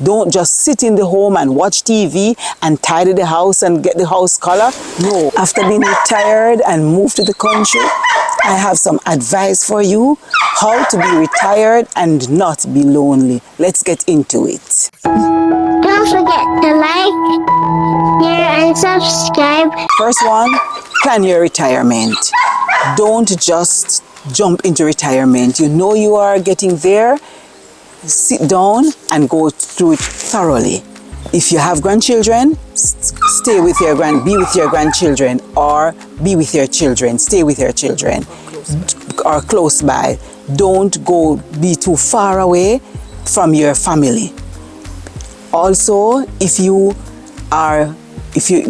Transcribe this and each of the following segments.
Don't just sit in the home and watch TV and tidy the house and get the house color. No. After being retired and moved to the country, I have some advice for you how to be retired and not be lonely. Let's get into it. Don't forget to like, share, and subscribe. First one, plan your retirement. Don't just jump into retirement. You know you are getting there. Sit down and go through it thoroughly. If you have grandchildren, be with your grandchildren, or be with your children. Stay with your children or close by. Don't be too far away from your family. Also, if you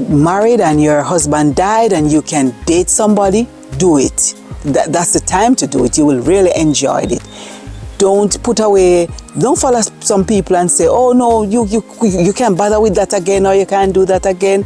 married and your husband died and you can date somebody, do it. That's the time to do it. You will really enjoy it. Don't follow some people and say, oh no, you can't bother with that again, or you can't do that again.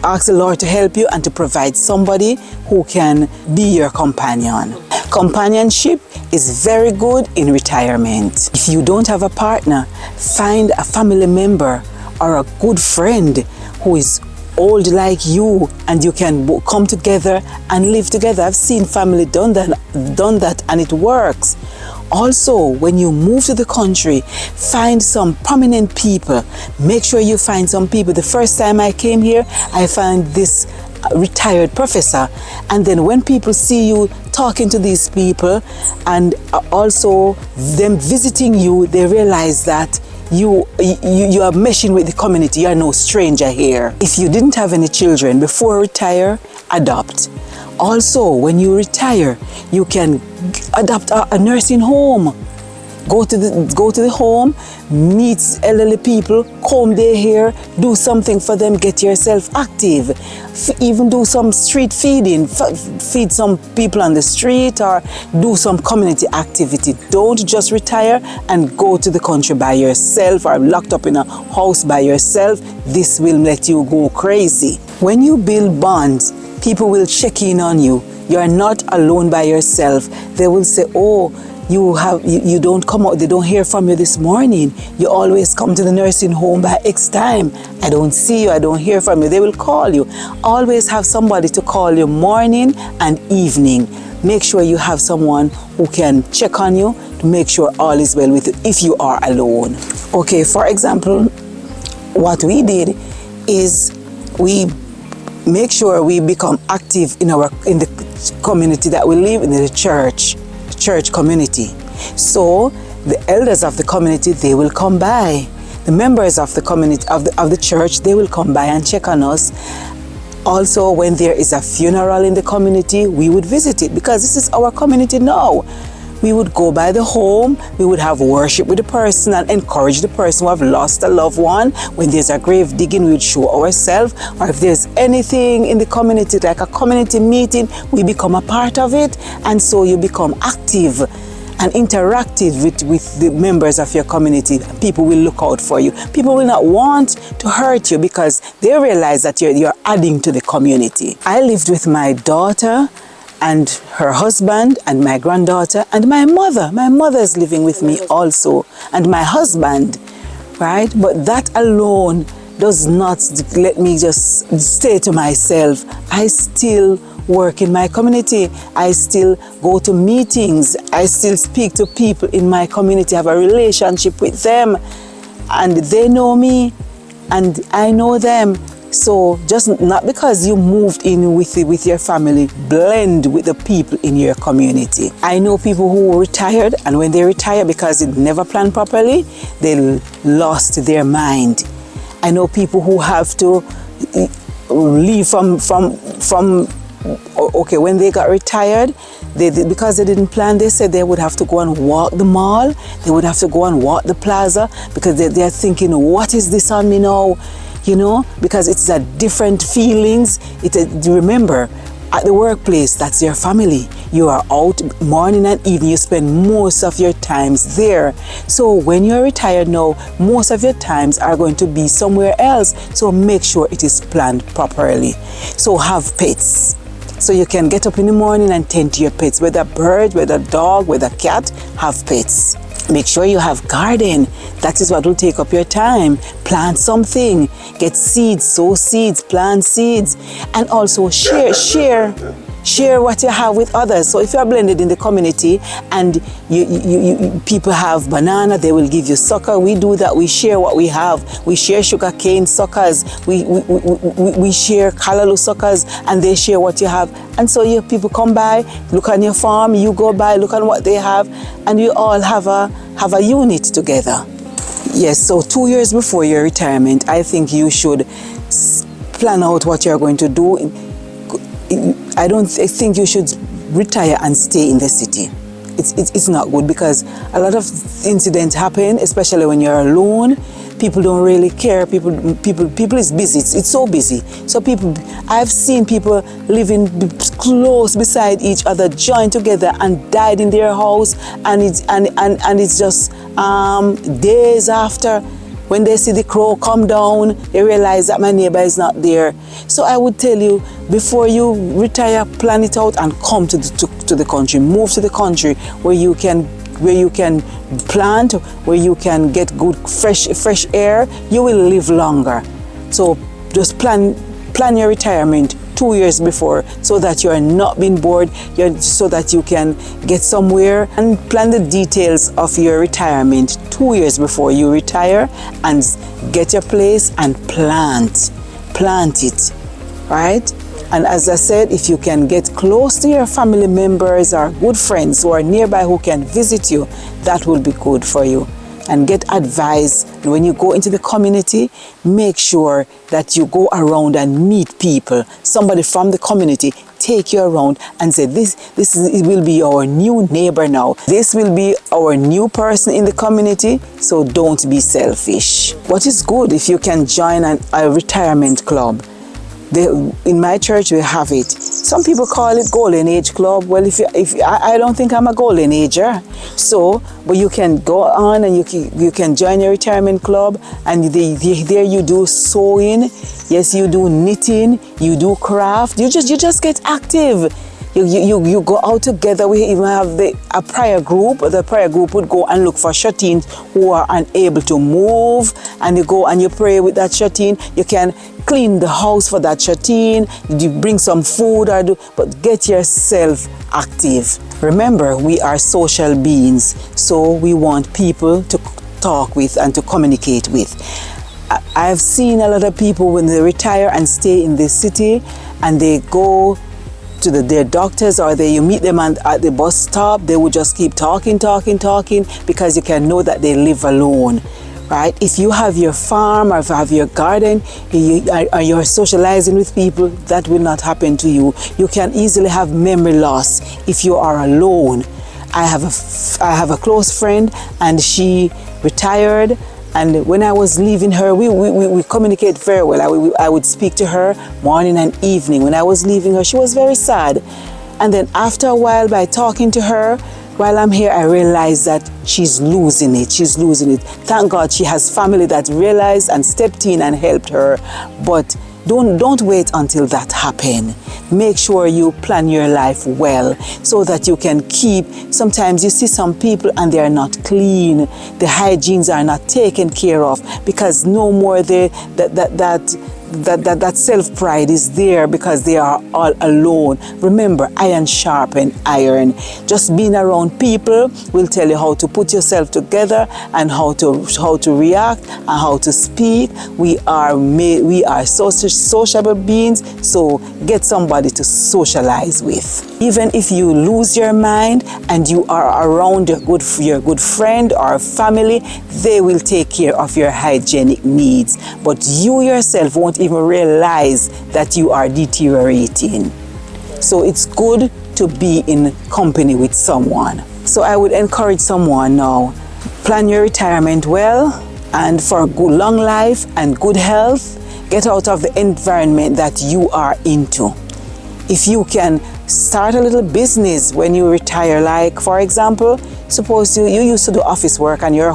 Ask the Lord to help you and to provide somebody who can be your companion. Companionship is very good in retirement. If you don't have a partner, find a family member or a good friend who is old like you, and you can come together and live together. I've seen family done that and it works. Also, when you move to the country, find some prominent people. Make sure you find some people. The first time I came here, I found this retired professor. And then when people see you talking to these people and also them visiting you, they realize that you are meshing with the community. You are no stranger here. If you didn't have any children before retire, adopt. Also, when you retire, you can adopt a nursing home. Go to the home, meet elderly people, comb their hair, do something for them, get yourself active. Even do some street feeding, feed some people on the street, or do some community activity. Don't just retire and go to the country by yourself or locked up in a house by yourself. This will let you go crazy. When you build bonds, people will check in on you. You are not alone by yourself. They will say, oh, you don't come out, they don't hear from you this morning. You always come to the nursing home by X time. I don't see you, I don't hear from you. They will call you. Always have somebody to call you morning and evening. Make sure you have someone who can check on you to make sure all is well with you if you are alone. Okay, for example, what we did is we make sure we become active in the community that we live in, the church community. So the elders of the community, they will come by. The members of the community of the church, they will come by and check on us. Also, when there is a funeral in the community, we would visit it because this is our community now. We would go by the home, we would have worship with the person and encourage the person who have lost a loved one. When there's a grave digging, we would show ourselves. Or if there's anything in the community, like a community meeting, we become a part of it. And so you become active and interactive with the members of your community. People will look out for you. People will not want to hurt you because they realize that you're adding to the community. I lived with my daughter and her husband and my granddaughter and my mother. My mother is living with me also, and my husband, right? But that alone does not let me just stay to myself. I still work in my community. I still go to meetings. I still speak to people in my community, have a relationship with them, and they know me and I know them. So just not because you moved in with your family, blend with the people in your community. I know people who retired, and when they retire because they never planned properly, they lost their mind. I know people who have to leave when they got retired, because they didn't plan, they said they would have to go and walk the mall, they would have to go and walk the plaza because they're thinking, what is this on me now? You know, because it's a different feelings. Remember, at the workplace, that's your family. You are out morning and evening. You spend most of your times there. So when you're retired now, most of your times are going to be somewhere else. So make sure it is planned properly. So have pets. So you can get up in the morning and tend to your pets, whether bird, whether dog, whether cat, have pets. Make sure you have garden. That is what will take up your time. Plant something. Get seeds, sow seeds, plant seeds. And also share what you have with others. So if you are blended in the community and you people have banana, they will give you sucker. We do that. We share what we have. We share sugar cane suckers. We share callaloo suckers, and they share what you have. And so you people come by, look on your farm, you go by, look on what they have, and you all have a unit together. Yes, so 2 years before your retirement, I think you should plan out what you're going to do. I think you should retire and stay in the city. It's not good, because a lot of incidents happen, especially when you're alone. People don't really care. People is busy. It's so busy. So I've seen people living close beside each other, joined together, and died in their house. And it's just days after, when they see the crow come down, they realize that my neighbor is not there. So I would tell you, before you retire, plan it out and come to the country. Move to the country where you can plant, where you can get good fresh air. You will live longer. So just plan your retirement 2 years before, so that you are not being bored, so that you can get somewhere, and plan the details of your retirement 2 years before you retire, and get your place and plant it, right? And as I said, if you can get close to your family members or good friends who are nearby who can visit you, that will be good for you. And get advice. When you go into the community, make sure that you go around and meet people. Somebody from the community take you around and say, it will be our new neighbor now. This will be our new person in the community, so don't be selfish. What is good if you can join a retirement club? In my church, we have it. Some people call it Golden Age Club. Well, I don't think I'm a golden ager. So, but you can go on and you can join a retirement club, and there you do sewing. Yes, you do knitting. You do craft. You just get active. You go out together. We even have a prayer group. The prayer group would go and look for shut-ins who are unable to move, and you go and you pray with that shut-in. You can clean the house for that shut-in. You bring some food but get yourself active. Remember, we are social beings, so we want people to talk with and to communicate with. I've seen a lot of people when they retire and stay in the city, and they go to their doctors, or you meet them at the bus stop, they will just keep talking, because you can know that they live alone, right? If you have your farm or if you have your garden, you're socializing with people, that will not happen to you. You can easily have memory loss if you are alone. I have a close friend, and she retired. And when I was leaving her, we communicate very well. I would speak to her morning and evening. When I was leaving her, she was very sad. And then after a while, by talking to her, while I'm here, I realized that she's losing it. Thank God she has family that realized and stepped in and helped her. But don't wait until that happens. Make sure you plan your life well, so that you can keep. Sometimes you see some people and they are not clean. The hygienes are not taken care of, because no more that self-pride is there, because they are all alone. Remember, iron sharpen iron. Just being around people will tell you how to put yourself together, and how to react and how to speak. We are sociable beings, so get somebody to socialize with. Even if you lose your mind and you are around your good friend or family, they will take care of your hygienic needs. But you yourself won't even realize that you are deteriorating. So it's good to be in company with someone. So I would encourage someone now, plan your retirement well, and for a good long life and good health, get out of the environment that you are into. If you can start a little business when you retire, like for example, suppose you used to do office work and you are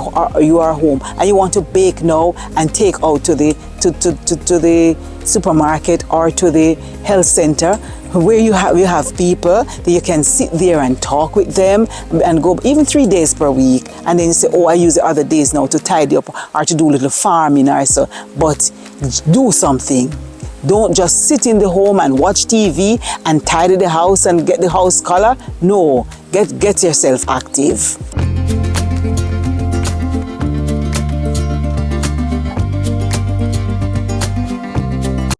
home and you want to bake now and take out to the supermarket or to the health center. where you have people that you can sit there and talk with them and go even 3 days per week, and then you say, oh, I use the other days now to tidy up or to do a little farming or so. But do something. Don't just sit in the home and watch TV and tidy the house and get the house color. No, get yourself active.